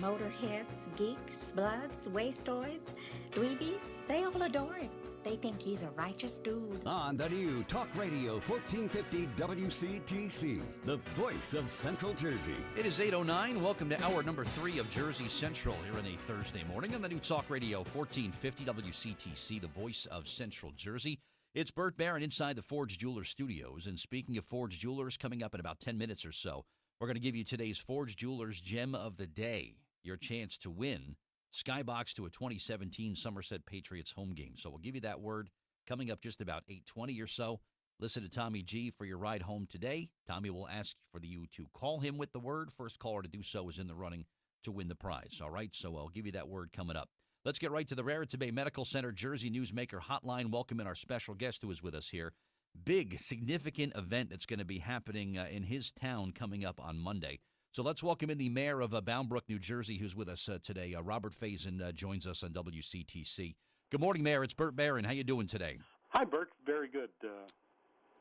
motorheads, geeks, bloods, wastoids, dweebies, they all adore him. They think he's a righteous dude. On the new Talk Radio 1450 WCTC, the voice of Central Jersey. It is 8:09. Welcome to hour number 3 of Jersey Central here on a Thursday morning on the new Talk Radio 1450 WCTC, the voice of Central Jersey. It's Burt Barron inside the Forge Jewelers Studios. And speaking of Forge Jewelers, coming up in about 10 minutes or so, we're going to give you today's Forge Jewelers Gem of the Day, your chance to win Skybox to a 2017 Somerset Patriots home game. So we'll give you that word coming up just about 8:20 or so. Listen to Tommy G for your ride home today. Tommy will ask for you to call him with the word. First caller to do so is in the running to win the prize. All right, so I'll give you that word coming up. Let's get right to the Raritan Bay Medical Center Jersey Newsmaker Hotline. Welcome in our special guest who is with us here. Big, significant event that's going to be happening in his town coming up on Monday. So let's welcome in the mayor of Bound Brook, New Jersey, who's with us today. Robert Fazen joins us on WCTC. Good morning, Mayor. It's Burt Barron. How you doing today? Hi, Burt. Very good.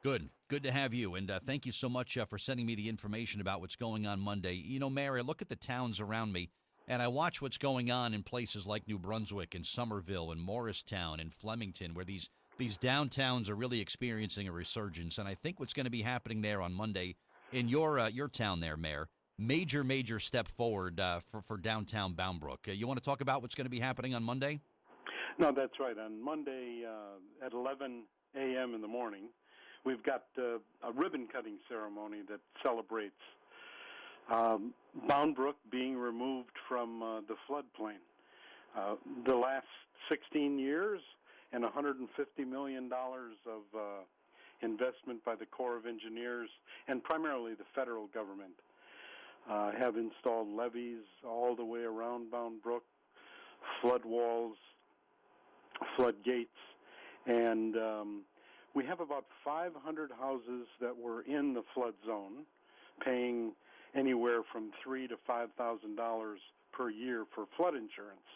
Good. Good to have you. And thank you so much for sending me the information about what's going on Monday. You know, Mayor, I look at the towns around me, and I watch what's going on in places like New Brunswick and Somerville and Morristown and Flemington, where these downtowns are really experiencing a resurgence. And I think what's going to be happening there on Monday in your town there, Mayor, major step forward for downtown Bound Brook. You want to talk about what's going to be happening on Monday? No, that's right. On Monday at 11 a.m. in the morning, we've got a ribbon-cutting ceremony that celebrates Bound Brook being removed from the floodplain. The last 16 years and $150 million of investment by the Corps of Engineers and primarily the federal government have installed levees all the way around Bound Brook, flood walls, floodgates, and we have about 500 houses that were in the flood zone, paying anywhere from $3,000 to $5,000 per year for flood insurance,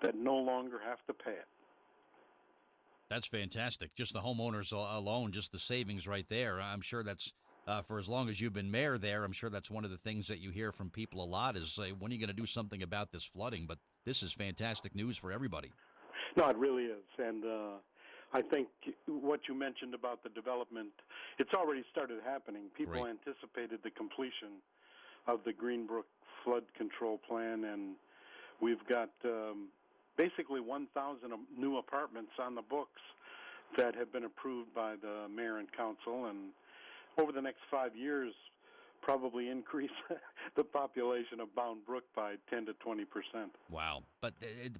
that no longer have to pay it. That's fantastic. Just the homeowners alone, just the savings right there. I'm sure that's, for as long as you've been mayor there, I'm sure that's one of the things that you hear from people a lot is, when are you going to do something about this flooding? But this is fantastic news for everybody. No, it really is. And I think what you mentioned about the development, it's already started happening. People Right. anticipated the completion of the Greenbrook flood control plan, and we've got basically 1,000 new apartments on the books that have been approved by the mayor and council, and over the next 5 years, probably increase the population of Bound Brook by 10 to 20%. Wow. But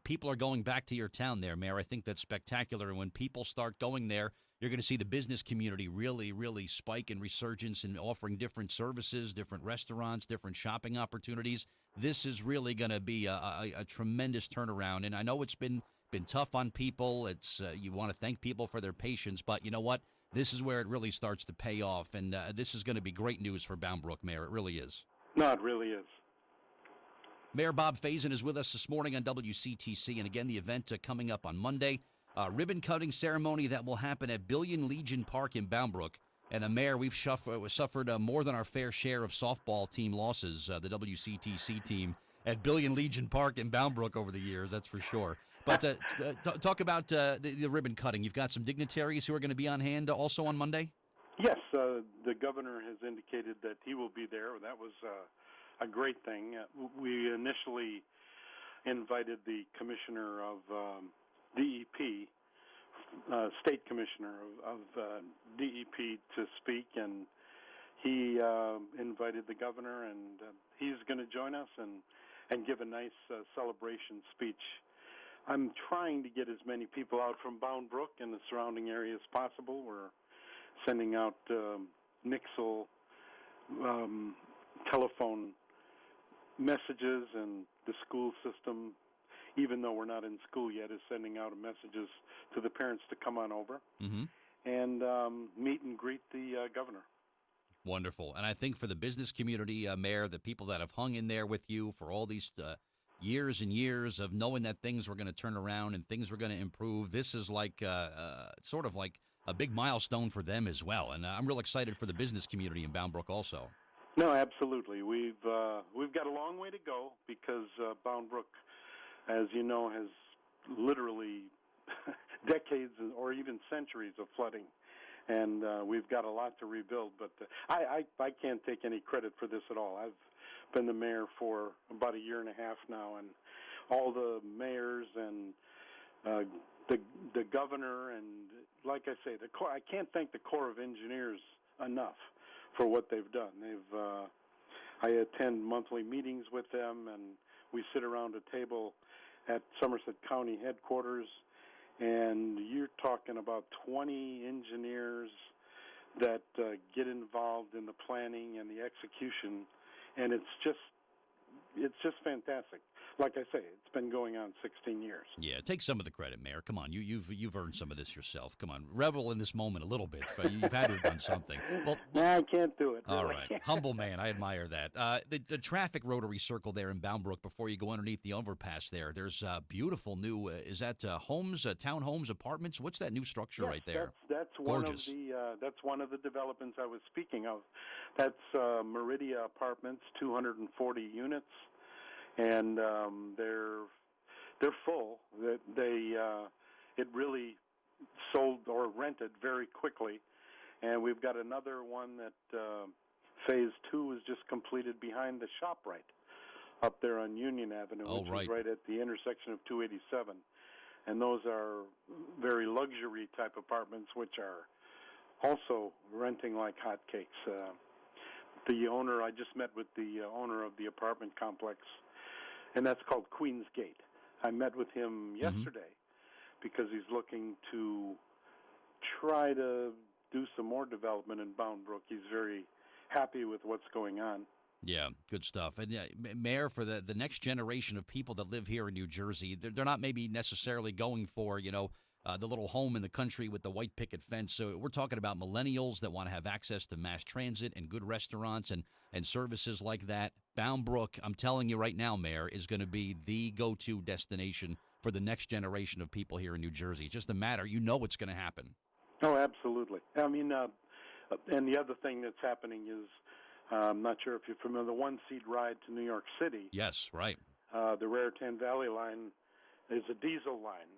people are going back to your town there, Mayor. I think that's spectacular. And when people start going there, you're going to see the business community really spike in resurgence and offering different services, different restaurants, different shopping opportunities. This is really going to be a tremendous turnaround. And I know it's been tough on people. It's you want to thank people for their patience. But you know what? This is where it really starts to pay off, and this is going to be great news for Bound Brook, Mayor. It really is. No, it really is. Mayor Bob Fazen is with us this morning on WCTC, and again, the event coming up on Monday, ribbon-cutting ceremony that will happen at Billion Legion Park in Bound Brook. And, Mayor, we've suffered more than our fair share of softball team losses, the WCTC team, at Billion Legion Park in Bound Brook over the years, that's for sure. But talk about the ribbon cutting. You've got some dignitaries who are going to be on hand also on Monday? Yes, the governor has indicated that he will be there. That was a great thing. We initially invited the commissioner of DEP, state commissioner of DEP to speak, and he invited the governor, and he's going to join us and give a nice celebration speech. I'm trying to get as many people out from Bound Brook and the surrounding area as possible. We're sending out Nixle telephone messages, and the school system, even though we're not in school yet, is sending out messages to the parents to come on over and meet and greet the governor. Wonderful. And I think for the business community, Mayor, the people that have hung in there with you for all these years and years of knowing that things were going to turn around and things were going to improve, this is like sort of like a big milestone for them as well. And I'm real excited for the business community in Bound Brook also. No, absolutely. We've got a long way to go because Bound Brook, as you know, has literally decades or even centuries of flooding, and we've got a lot to rebuild. But I can't take any credit for this at all. I've been the mayor for about a year and a half now, and all the mayors and the governor, and like I say, I can't thank the Corps of Engineers enough for what they've done. I attend monthly meetings with them, and we sit around a table at Somerset County headquarters, and you're talking about 20 engineers that get involved in the planning and the execution, and it's just fantastic. Like I say, it's been going on 16 years. Yeah, take some of the credit, Mayor. Come on, you've earned some of this yourself. Come on, revel in this moment a little bit. You've had to have done something. Well, I can't do it. Really. All right, humble man. I admire that. The traffic rotary circle there in Bound Brook before you go underneath the overpass there. There's beautiful new. Is that homes, townhomes, apartments? What's that new structure Yes, right there? That's Gorgeous. that's one of the developments I was speaking of. That's Meridia Apartments, 240 units. And they're full. It really sold or rented very quickly, and we've got another one that phase 2 is just completed behind the ShopRite up there on Union Avenue, which is right at the intersection of 287. And those are very luxury type apartments, which are also renting like hotcakes. The owner, I just met with the owner of the apartment complex, and that's called Queen's Gate. I met with him yesterday because he's looking to try to do some more development in Bound Brook. He's very happy with what's going on. Yeah, good stuff. And Mayor, for the next generation of people that live here in New Jersey, they're not maybe necessarily going for, the little home in the country with the white picket fence. So we're talking about millennials that want to have access to mass transit and good restaurants and services like that. Bound Brook, I'm telling you right now, Mayor, is going to be the go-to destination for the next generation of people here in New Jersey. It's just a matter, it's going to happen. Oh, absolutely. I mean, and the other thing that's happening is, I'm not sure if you're familiar, the one-seat ride to New York City. Yes, right. The Raritan Valley line is a diesel line.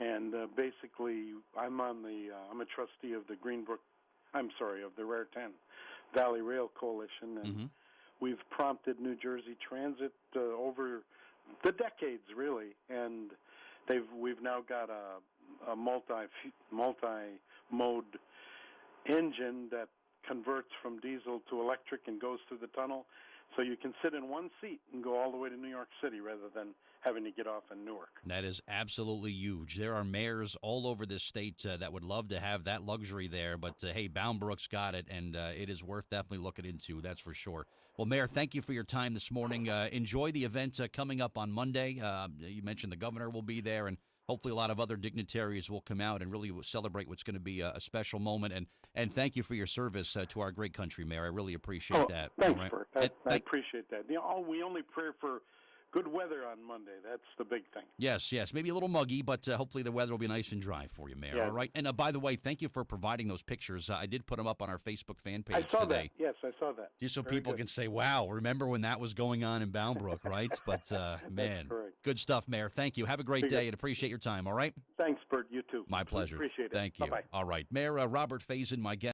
And basically, I'm a trustee of the of the Raritan Valley Rail Coalition, and we've prompted New Jersey Transit over the decades, really, and we've now got a multi-mode engine that converts from diesel to electric and goes through the tunnel, so you can sit in one seat and go all the way to New York City rather than having to get off in Newark. That is absolutely huge. There are mayors all over this state that would love to have that luxury there, but hey, Bound Brook's got it, and it is worth definitely looking into, that's for sure. Well, Mayor, thank you for your time this morning. Enjoy the event coming up on Monday. You mentioned the governor will be there, and hopefully a lot of other dignitaries will come out and really celebrate what's going to be a special moment. And thank you for your service to our great country, Mayor. I really appreciate that. Thanks, Bert. I appreciate that. We only pray for good weather on Monday. That's the big thing. Yes. Maybe a little muggy, but hopefully the weather will be nice and dry for you, Mayor. Yeah. All right. And by the way, thank you for providing those pictures. I did put them up on our Facebook fan page I saw today. That. Yes, I saw that. Just so Very people good. can say, wow, remember when that was going on in Bound Brook, right? But, man, correct. Good stuff, Mayor. Thank you. Have a great day and appreciate your time, all right? Thanks, Bert. You too. My pleasure. Appreciate it. Thank you. Bye-bye. All right. Mayor Robert Fazen, my guest.